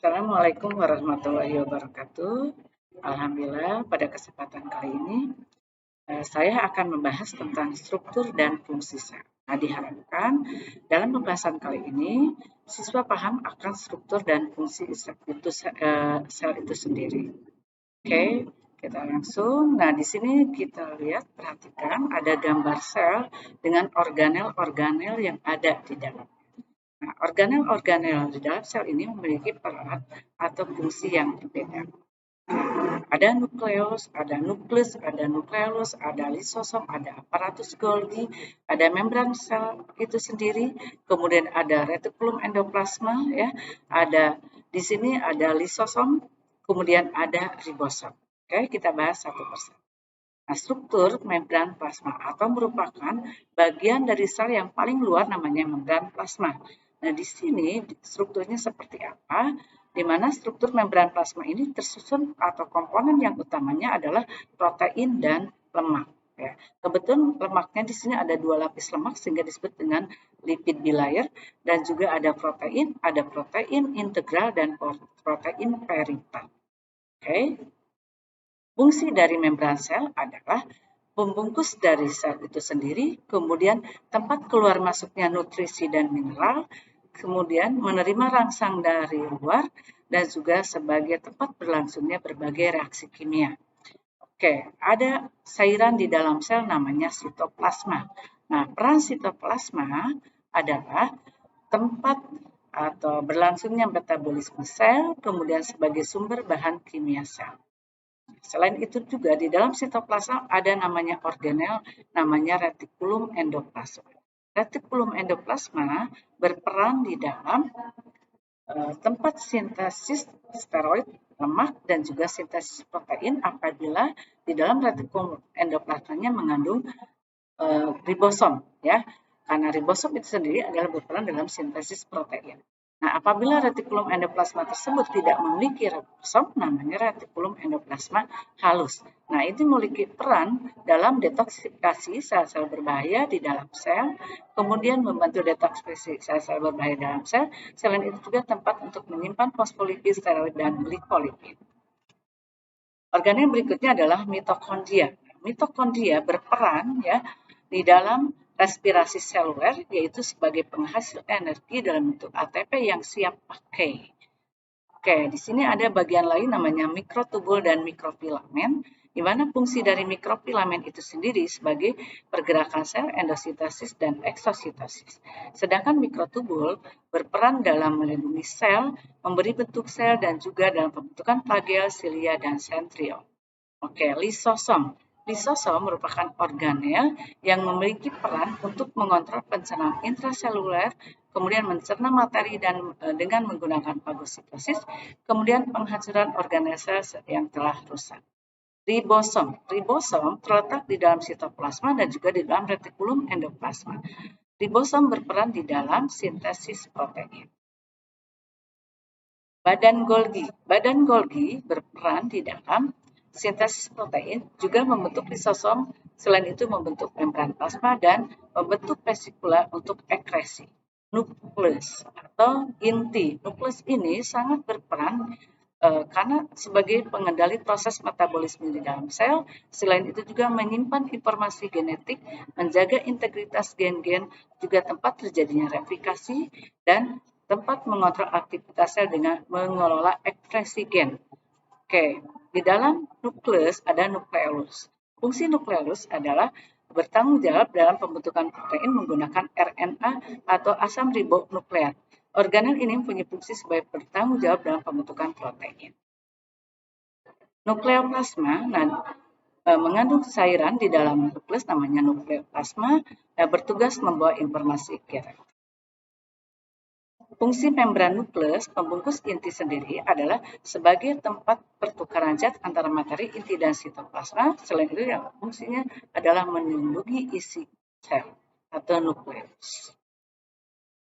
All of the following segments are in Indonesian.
Assalamualaikum warahmatullahi wabarakatuh. Alhamdulillah, pada kesempatan kali ini saya akan membahas tentang struktur dan fungsi sel. Nah, diharapkan dalam pembahasan kali ini siswa paham akan struktur dan fungsi sel itu sendiri. Oke, kita langsung. Nah, di sini kita lihat, perhatikan ada gambar sel dengan organel-organel yang ada di dalam. Nah, organel-organel di dalam sel ini memiliki peran atau fungsi yang berbeda. Ada nukleus, ada nukleus, ada nukleolus, ada lisosom, ada aparatus Golgi, ada membran sel itu sendiri, kemudian ada retikulum endoplasma, ya, ada di sini ada lisosom, kemudian ada ribosom. Oke, kita bahas satu persatu. Nah, struktur membran plasma atau merupakan bagian dari sel yang paling luar namanya membran plasma. Nah, di sini strukturnya seperti apa? Di mana struktur membran plasma ini tersusun atau komponen yang utamanya adalah protein dan lemak. Ya. Kebetulan lemaknya di sini ada 2 lapis lemak sehingga disebut dengan lipid bilayer, dan juga ada protein integral dan protein peripat. Oke. Fungsi dari membran sel adalah pembungkus dari sel itu sendiri, kemudian tempat keluar masuknya nutrisi dan mineral, kemudian menerima rangsang dari luar, dan juga sebagai tempat berlangsungnya berbagai reaksi kimia. Oke, ada cairan di dalam sel namanya sitoplasma. Nah, peran sitoplasma adalah tempat atau berlangsungnya metabolisme sel, kemudian sebagai sumber bahan kimia sel. Selain itu juga di dalam sitoplasma ada namanya organel, namanya retikulum endoplasma. Retikulum endoplasma berperan di dalam tempat sintesis steroid, lemak, dan juga sintesis protein apabila di dalam retikulum endoplasmanya mengandung ribosom, ya. Karena ribosom itu sendiri adalah berperan dalam sintesis protein. Nah, apabila retikulum endoplasma tersebut tidak memiliki ribosom, namanya retikulum endoplasma halus. Nah, itu memiliki peran dalam detoksifikasi sel-sel berbahaya di dalam sel, kemudian membantu detoksifikasi sel-sel berbahaya dalam sel. Selain itu juga tempat untuk menyimpan fosfolipid, steroid, dan glikolipid. Organel berikutnya adalah mitokondria. Mitokondria berperan, ya, di dalam respirasi seluler, yaitu sebagai penghasil energi dalam bentuk ATP yang siap pakai. Oke, di sini ada bagian lain namanya mikrotubul dan mikrofilamen, di mana fungsi dari mikrofilamen itu sendiri sebagai pergerakan sel endositosis dan eksositosis. Sedangkan mikrotubul berperan dalam melindungi sel, memberi bentuk sel, dan juga dalam pembentukan flagel, silia, dan sentriol. Oke, lisosom. Lisosom merupakan organel yang memiliki peran untuk mengontrol pencernaan intraseluler, kemudian mencerna materi dan dengan menggunakan fagositosis, kemudian penghancuran organel sel yang telah rusak. Ribosom. Ribosom terletak di dalam sitoplasma dan juga di dalam retikulum endoplasma. Ribosom berperan di dalam sintesis protein. Badan Golgi. Badan Golgi berperan di dalam sintesis protein, juga membentuk lisosom, selain itu membentuk membran plasma dan membentuk vesikula untuk ekresi. Nukleus atau inti. Nukleus ini sangat berperan karena sebagai pengendali proses metabolisme di dalam sel, selain itu juga menyimpan informasi genetik, menjaga integritas gen-gen, juga tempat terjadinya replikasi, dan tempat mengontrol aktivitas sel dengan mengelola ekspresi gen. Oke, di dalam nukleus ada nukleolus. Fungsi nukleolus adalah bertanggung jawab dalam pembentukan protein menggunakan RNA atau asam ribonukleat. Organel ini mempunyai fungsi sebagai bertanggung jawab dalam pembentukan protein. Nukleoplasma mengandung cairan di dalam nukleus namanya nukleoplasma, bertugas membawa informasi genetik. Fungsi membran nukleus pembungkus inti sendiri adalah sebagai tempat pertukaran zat antara materi inti dan sitoplasma. Selain itu yang fungsinya adalah melindungi isi sel atau nukleus.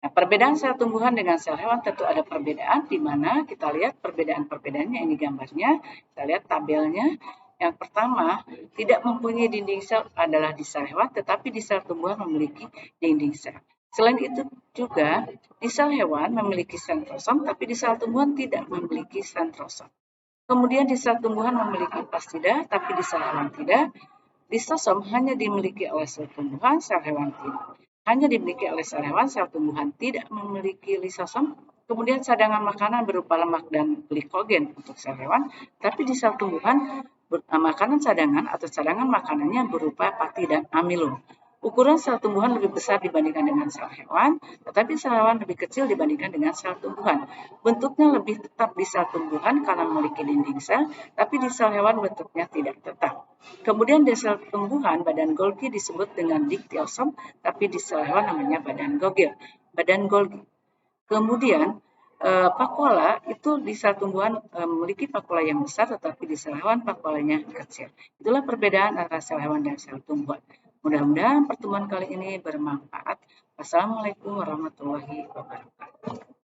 Nah, perbedaan sel tumbuhan dengan sel hewan tentu ada perbedaan, di mana kita lihat perbedaan-perbedaannya, ini gambarnya, kita lihat tabelnya. Yang pertama, tidak mempunyai dinding sel adalah di sel hewan, tetapi di sel tumbuhan memiliki dinding sel. Selain itu juga, di sel hewan memiliki sentrosom, tapi di sel tumbuhan tidak memiliki sentrosom. Kemudian di sel tumbuhan memiliki plastida, tapi di sel hewan tidak. Lisosom hanya dimiliki oleh sel tumbuhan, sel hewan tidak. Hanya dimiliki oleh sel hewan, sel tumbuhan tidak memiliki lisosom. Kemudian cadangan makanan berupa lemak dan glikogen untuk sel hewan, tapi di sel tumbuhan makanan cadangan atau cadangan makanannya berupa pati dan amilo. Ukuran sel tumbuhan lebih besar dibandingkan dengan sel hewan, tetapi sel hewan lebih kecil dibandingkan dengan sel tumbuhan. Bentuknya lebih tetap di sel tumbuhan karena memiliki dinding sel, tapi di sel hewan bentuknya tidak tetap. Kemudian di sel tumbuhan, badan Golgi disebut dengan diktiosom, tapi di sel hewan namanya badan Golgi. Kemudian vakuola itu di sel tumbuhan memiliki vakuola yang besar, tetapi di sel hewan vakuolanya kecil. Itulah perbedaan antara sel hewan dan sel tumbuhan. Mudah-mudahan pertemuan kali ini bermanfaat. Wassalamualaikum warahmatullahi wabarakatuh.